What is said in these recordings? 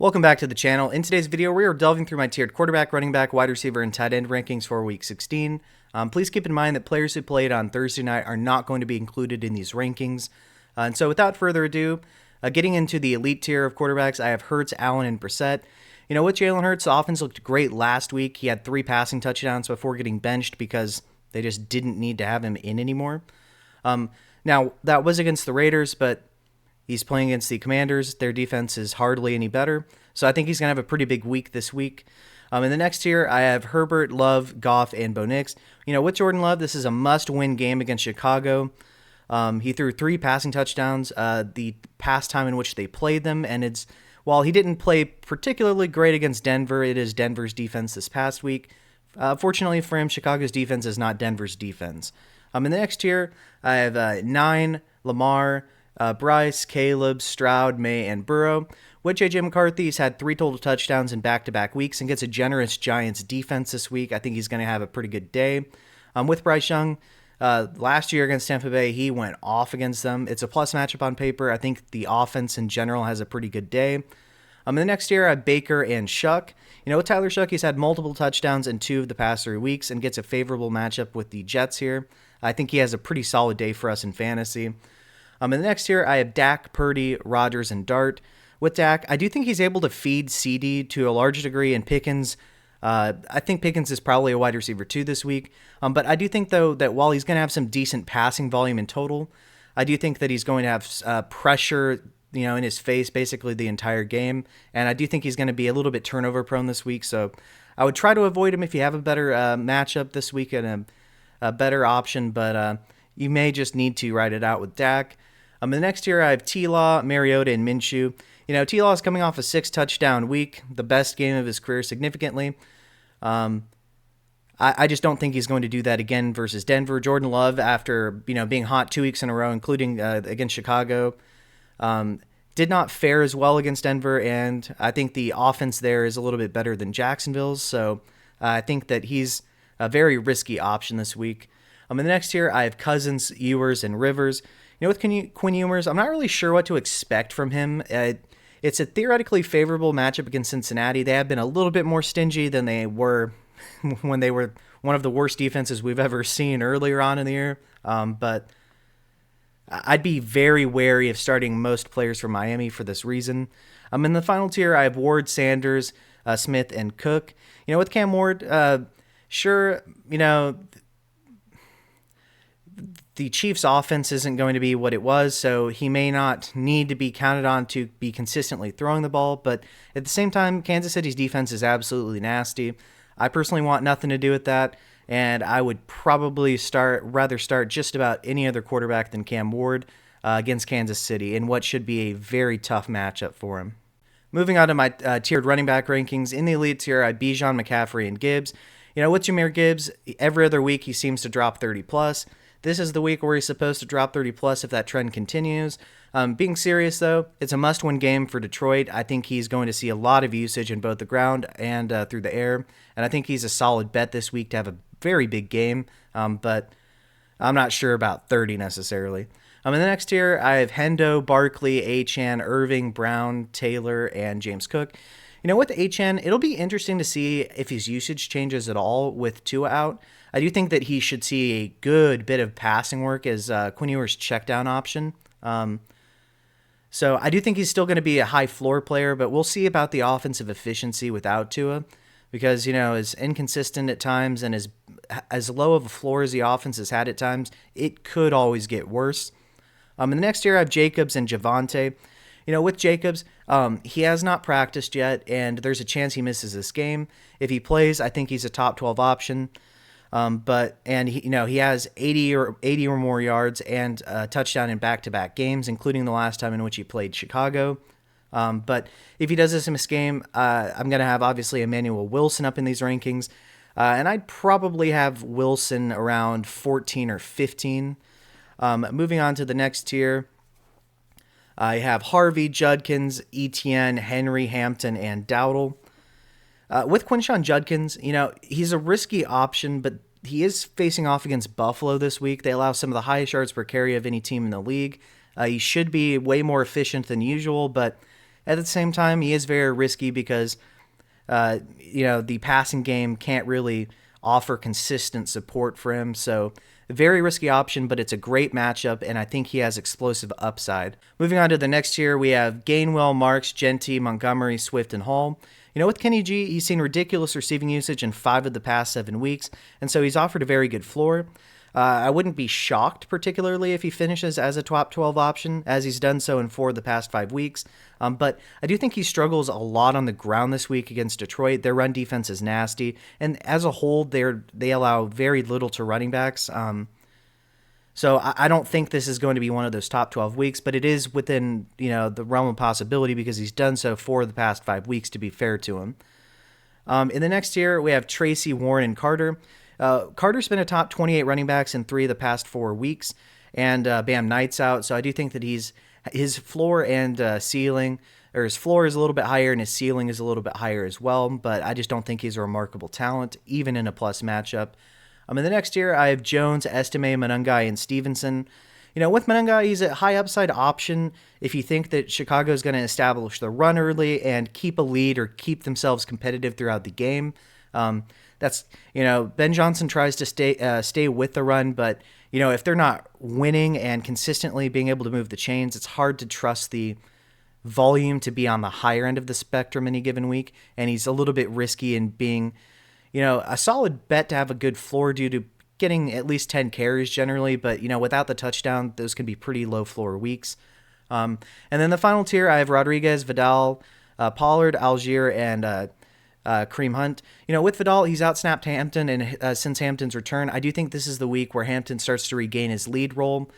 Welcome back to the channel. In today's video, we are delving through my tiered quarterback, running back, wide receiver, and tight end rankings for Week 16. Please keep in mind that players who played on Thursday night are not going to be included in these rankings. And so without further ado, getting into the elite tier of quarterbacks, I have Hurts, Allen, and Brissett. You know, with Jalen Hurts, the offense looked great last week. He had 3 passing touchdowns before getting benched because they just didn't need to have him in anymore. Now, that was against the Raiders, but he's playing against the Commanders. Their defense is hardly any better. So I think he's going to have a pretty big week this week. In the next tier, I have Herbert, Love, Goff, and Bo Nix. You know, with Jordan Love, this is a must-win game against Chicago. He threw 3 passing touchdowns the past time in which they played them, and while he didn't play particularly great against Denver, it is Denver's defense this past week. Fortunately for him, Chicago's defense is not Denver's defense. In the next tier, I have 9, Lamar, Bryce, Caleb, Stroud, May, and Burrow. With J.J. McCarthy, he's had 3 total touchdowns in back-to-back weeks and gets a generous Giants defense this week. I think he's going to have a pretty good day. With Bryce Young, last year against Tampa Bay, he went off against them. It's a plus matchup on paper. I think the offense in general has a pretty good day. In the next tier, I have Baker and Shuck. You know, with Tyler Shuck, he's had multiple touchdowns in 2 of the past 3 weeks and gets a favorable matchup with the Jets here. I think he has a pretty solid day for us in fantasy. In the next tier, I have Dak, Purdy, Rodgers, and Dart. With Dak, I do think he's able to feed CD to a large degree, and Pickens, I think Pickens is probably a wide receiver 2 this week. But I do think, though, that while he's going to have some decent passing volume in total, I do think that he's going to have pressure, you know, in his face basically the entire game. And I do think he's going to be a little bit turnover prone this week. So I would try to avoid him if you have a better matchup this week and a better option. But you may just need to ride it out with Dak. In the next tier, I have T-Law, Mariota, and Minshew. You know, T-Law is coming off a 6-touchdown week, the best game of his career significantly. I just don't think he's going to do that again versus Denver. Jordan Love, after, you know, being hot 2 weeks in a row, including against Chicago, did not fare as well against Denver, and I think the offense there is a little bit better than Jacksonville's, so I think that he's a very risky option this week. In the next tier, I have Cousins, Ewers, and Rivers. You know, with Quinn Ewers, I'm not really sure what to expect from him. It's a theoretically favorable matchup against Cincinnati. They have been a little bit more stingy than they were when they were one of the worst defenses we've ever seen earlier on in the year. But I'd be very wary of starting most players from Miami for this reason. In the final tier, I have Ward, Sanders, Smith, and Cook. You know, with Cam Ward, sure, you know, the Chiefs' offense isn't going to be what it was, so he may not need to be counted on to be consistently throwing the ball, but at the same time, Kansas City's defense is absolutely nasty. I personally want nothing to do with that, and I would probably rather start just about any other quarterback than Cam Ward against Kansas City in what should be a very tough matchup for him. Moving on to my tiered running back rankings, in the elite tier, I have Bijan, McCaffrey, and Gibbs. You know, with Jahmyr Gibbs, every other week he seems to drop 30+. This is the week where he's supposed to drop 30+ if that trend continues. Being serious, though, it's a must-win game for Detroit. I think he's going to see a lot of usage in both the ground and through the air, and I think he's a solid bet this week to have a very big game, but I'm not sure about 30 necessarily. In the next tier, I have Hendo, Barkley, Achane, Irving, Brown, Taylor, and James Cook. You know, with Achane, it'll be interesting to see if his usage changes at all with Tua out. I do think that he should see a good bit of passing work as Quinn Ewers' check-down option. So I do think he's still going to be a high floor player, but we'll see about the offensive efficiency without Tua because, you know, as inconsistent at times and as low of a floor as the offense has had at times, it could always get worse. In the next year, I have Jacobs and Javonte. You know, with Jacobs, he has not practiced yet, and there's a chance he misses this game. If he plays, I think he's a top 12 option. He has 80 or more yards and a touchdown in back-to-back games, including the last time in which he played Chicago. But if he does this in this game, I'm going to have obviously Emmanuel Wilson up in these rankings, and I'd probably have Wilson around 14 or 15. Moving on to the next tier, I have Harvey, Judkins, Etienne, Henry, Hampton, and Dowdle. With Quinshon Judkins, you know, he's a risky option, but he is facing off against Buffalo this week. They allow some of the highest yards per carry of any team in the league. He should be way more efficient than usual, but At the same time, he is very risky because the passing game can't really offer consistent support for him. So, a very risky option, but it's a great matchup, and I think he has explosive upside. Moving on to the next tier, we have Gainwell, Marks, Genty, Montgomery, Swift, and Hall. With Kenny G, he's seen ridiculous receiving usage in 5 of the past 7 weeks, and so he's offered a very good floor. I wouldn't be shocked particularly if he finishes as a top 12 option, as he's done so in 4 of the past 5 weeks. But I do think he struggles a lot on the ground this week against Detroit. Their run defense is nasty, and as a whole, they allow very little to running backs. So I don't think this is going to be one of those top 12 weeks, but it is within the realm of possibility because he's done so 4 of the past 5 weeks, to be fair to him. In the next tier, we have Tracy, Warren, and Carter. Carter's been a top 28 running backs in 3 of the past 4 weeks, and Bam Knight's out. So I do think that his floor and ceiling, or his floor is a little bit higher and his ceiling is a little bit higher as well, but I just don't think he's a remarkable talent, even in a plus matchup. In the next tier, I have Jones, Estime, Monangai, and Stevenson. With Monangai, he's a high upside option if you think that Chicago is going to establish the run early and keep a lead or keep themselves competitive throughout the game. That's Ben Johnson tries to stay with the run, but if they're not winning and consistently being able to move the chains, it's hard to trust the volume to be on the higher end of the spectrum any given week. And he's a little bit risky in being, a solid bet to have a good floor due to getting at least 10 carries generally, but without the touchdown, those can be pretty low floor weeks. And then the final tier, I have Rodriguez, Vidal, Pollard, Algier, and Kareem Hunt. With Vidal, he's outsnapped Hampton, and since Hampton's return, I do think this is the week where Hampton starts to regain his lead role.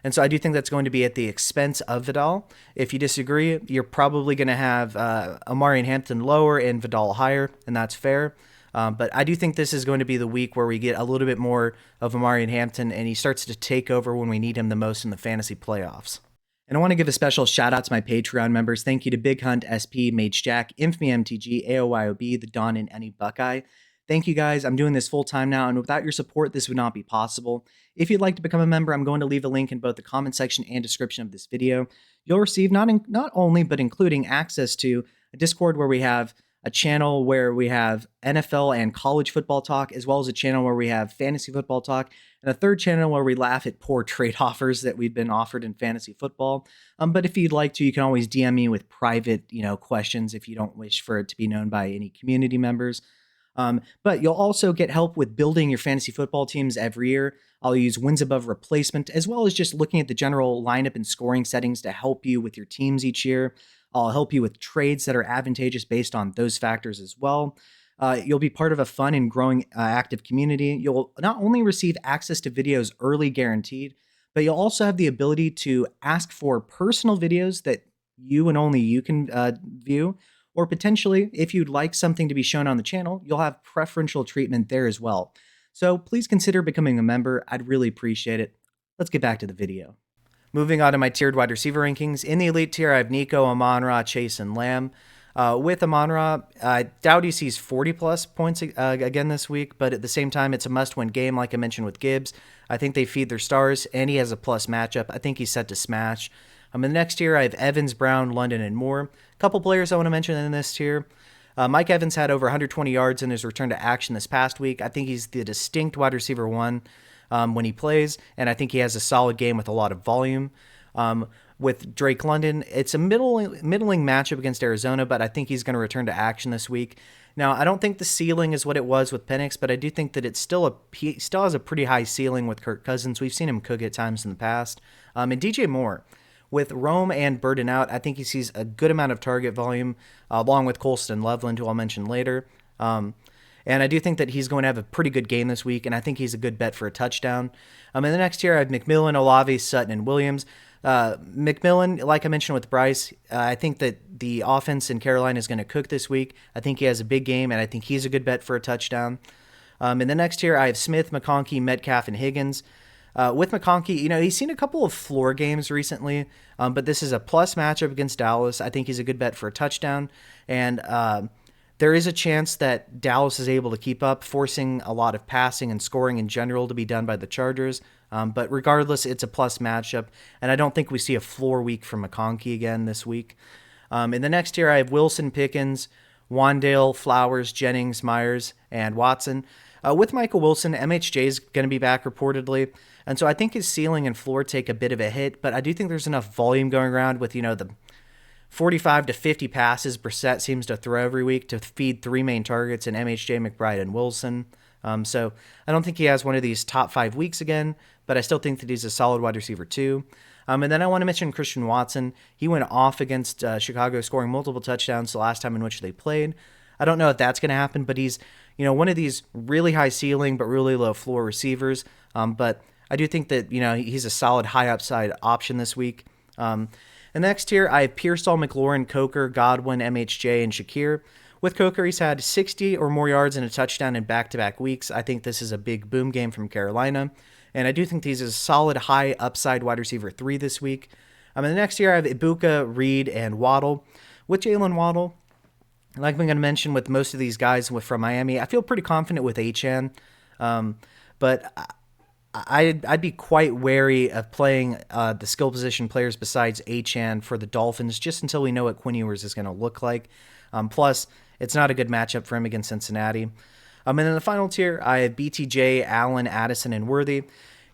And so I do think that's going to be at the expense of Vidal. If you disagree, you're probably going to have Amari and Hampton lower and Vidal higher, and that's fair. But I do think this is going to be the week where we get a little bit more of Amari and Hampton, and he starts to take over when we need him the most in the fantasy playoffs. And I want to give a special shout out to my Patreon members. Thank you to Big Hunt, SP, Mage Jack, Infamy MTG, AOYOB, The Dawn, and Any Buckeye. Thank you guys. I'm doing this full time now, and without your support, this would not be possible. If you'd like to become a member, I'm going to leave a link in both the comment section and description of this video. You'll receive not only, but including access to a Discord where we have a channel where we have NFL and college football talk, as well as a channel where we have fantasy football talk, and a third channel where we laugh at poor trade offers that we've been offered in fantasy football. But if you'd like to, you can always DM me with private, questions if you don't wish for it to be known by any community members. But you'll also get help with building your fantasy football teams every year. I'll use wins above replacement, as well as just looking at the general lineup and scoring settings to help you with your teams each year. I'll help you with trades that are advantageous based on those factors as well. You'll be part of a fun and growing active community. You'll not only receive access to videos early guaranteed, but you'll also have the ability to ask for personal videos that you and only you can view. Or potentially, if you'd like something to be shown on the channel, you'll have preferential treatment there as well. So please consider becoming a member. I'd really appreciate it. Let's get back to the video. Moving on to my tiered wide receiver rankings. In the elite tier, I have Nico, Amon-Ra, Chase, and Lamb. With Amon-Ra, I doubt he sees 40-plus points again this week, but at the same time, it's a must-win game, like I mentioned with Gibbs. I think they feed their stars, and he has a plus matchup. I think he's set to smash. In the next tier, I have Evans, Brown, London, and Moore. A couple players I want to mention in this tier. Mike Evans had over 120 yards in his return to action this past week. I think he's the distinct wide receiver one when he plays, and I think he has a solid game with a lot of volume. With Drake London, it's a middling matchup against Arizona, but I think he's going to return to action this week. Now, I don't think the ceiling is what it was with Penix, but I do think that he still has a pretty high ceiling with Kirk Cousins. We've seen him cook at times in the past. And DJ Moore. With Rome and Burden out, I think he sees a good amount of target volume, along with Colston Loveland, who I'll mention later. And I do think that he's going to have a pretty good game this week, and I think he's a good bet for a touchdown. In the next tier, I have McMillan, Olave, Sutton, and Williams. McMillan, like I mentioned with Bryce, I think that the offense in Carolina is going to cook this week. I think he has a big game, and I think he's a good bet for a touchdown. In the next tier, I have Smith, McConkey, Metcalf, and Higgins. With McConkey, he's seen a couple of floor games recently, but this is a plus matchup against Dallas. I think he's a good bet for a touchdown, and there is a chance that Dallas is able to keep up, forcing a lot of passing and scoring in general to be done by the Chargers. But regardless, it's a plus matchup, and I don't think we see a floor week from McConkey again this week. In the next tier, I have Wilson, Pickens, Wandale, Flowers, Jennings, Myers, and Watson. With Michael Wilson, MHJ is going to be back reportedly, and so I think his ceiling and floor take a bit of a hit, but I do think there's enough volume going around with, the 45 to 50 passes Brissett seems to throw every week to feed three main targets in MHJ, McBride, and Wilson. So I don't think he has one of these top 5 weeks again, but I still think that he's a solid wide receiver too. And then I want to mention Christian Watson. He went off against Chicago, scoring multiple touchdowns the last time in which they played. I don't know if that's going to happen, but he's one of these really high ceiling but really low floor receivers. But I do think that he's a solid high upside option this week. And next here, I have Pearsall, McLaurin, Coker, Godwin, MHJ, and Shakir. With Coker, he's had 60 or more yards and a touchdown in back-to-back weeks. I think this is a big boom game from Carolina. And I do think he's a solid high upside wide receiver 3 this week. In the next year, I have Ibuka, Reed, and Waddle. With Jalen Waddle, like I'm going to mention with most of these guys from Miami, I feel pretty confident with Achane. But I'd be quite wary of playing the skill position players besides Achane for the Dolphins just until we know what Quinn Ewers is going to look like. Plus, it's not a good matchup for him against Cincinnati. And in the final tier, I have BTJ, Allen, Addison, and Worthy.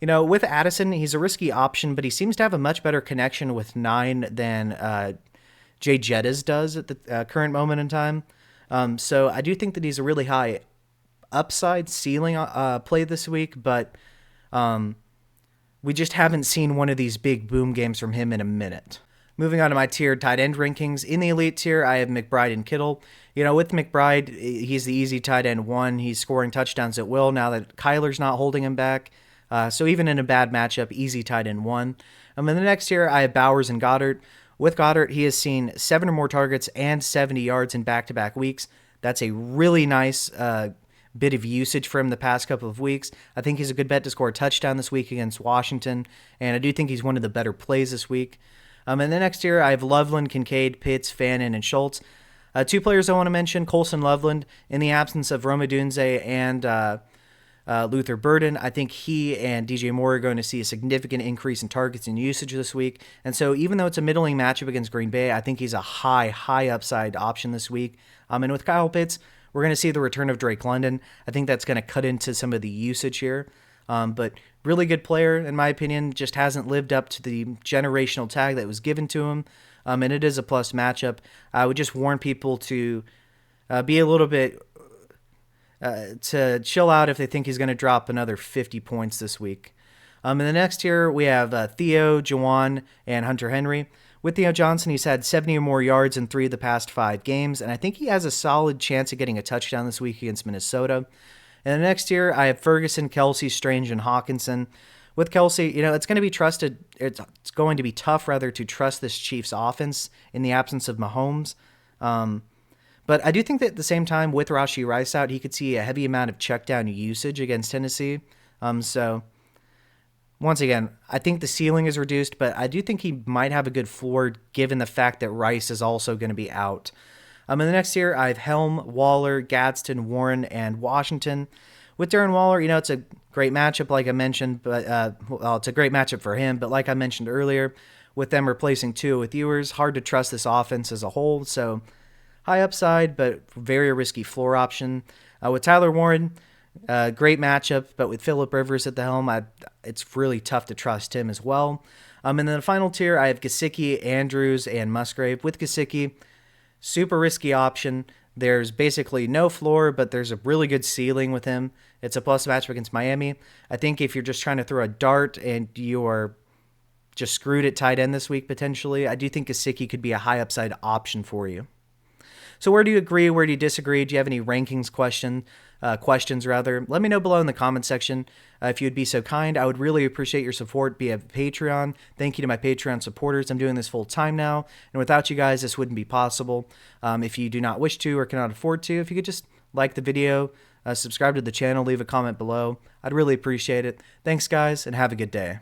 With Addison, he's a risky option, but he seems to have a much better connection with 9 than Jay Jettas does at the current moment in time. So I do think that he's a really high upside ceiling play this week, but we just haven't seen one of these big boom games from him in a minute. Moving on to my tiered tight end rankings. In the elite tier, I have McBride and Kittle. With McBride, he's the easy tight end 1. He's scoring touchdowns at will now that Kyler's not holding him back. So even in a bad matchup, easy tight end 1. In the next tier, I have Bowers and Goddard. With Goddard, he has seen 7 or more targets and 70 yards in back-to-back weeks. That's a really nice bit of usage for him the past couple of weeks. I think he's a good bet to score a touchdown this week against Washington, and I do think he's one of the better plays this week. In the next tier, I have Loveland, Kincaid, Pitts, Fannin, and Schultz. 2 players I want to mention, Colson Loveland, in the absence of Rome Odunze and Luther Burden, I think he and DJ Moore are going to see a significant increase in targets and usage this week. And so even though it's a middling matchup against Green Bay, I think he's a high upside option this week. And with Kyle Pitts, we're going to see the return of Drake London. I think that's going to cut into some of the usage here. But really good player, in my opinion, just hasn't lived up to the generational tag that was given to him. And it is a plus matchup. I would just warn people to be a little bit to chill out if they think he's going to drop another 50 points this week. In the next tier, we have Theo, Jawan, and Hunter Henry. With Theo Johnson, he's had 70 or more yards in 3 of the past 5 games, and I think he has a solid chance of getting a touchdown this week against Minnesota. In the next tier, I have Ferguson, Kelsey, Strange, and Hawkinson. With Kelsey, it's going to be it's going to be tough, rather, to trust this Chiefs offense in the absence of Mahomes. But I do think that at the same time, with Rashee Rice out, he could see a heavy amount of check down usage against Tennessee. So, once again, I think the ceiling is reduced, but I do think he might have a good floor given the fact that Rice is also going to be out. In the next tier, I have Helm, Waller, Gadsden, Warren, and Washington. With Darren Waller, it's a great matchup, like I mentioned, but it's a great matchup for him. But like I mentioned earlier, with them replacing Tua with Ewers, hard to trust this offense as a whole. So high upside, but very risky floor option. With Tyler Warren, great matchup, but with Phillip Rivers at the helm, it's really tough to trust him as well. And then the final tier, I have Gesicki, Andrews, and Musgrave. With Gesicki, super risky option. There's basically no floor, but there's a really good ceiling with him. It's a plus matchup against Miami. I think if you're just trying to throw a dart and you're just screwed at tight end this week potentially, I do think Gesicki could be a high upside option for you. So where do you agree? Where do you disagree? Do you have any rankings questions? Let me know below in the comment section. If you would be so kind, I would really appreciate your support via Patreon. Thank you to my Patreon supporters. I'm doing this full time now, and without you guys, this wouldn't be possible. If you do not wish to or cannot afford to, if you could just like the video, subscribe to the channel, leave a comment below, I'd really appreciate it. Thanks, guys, and have a good day.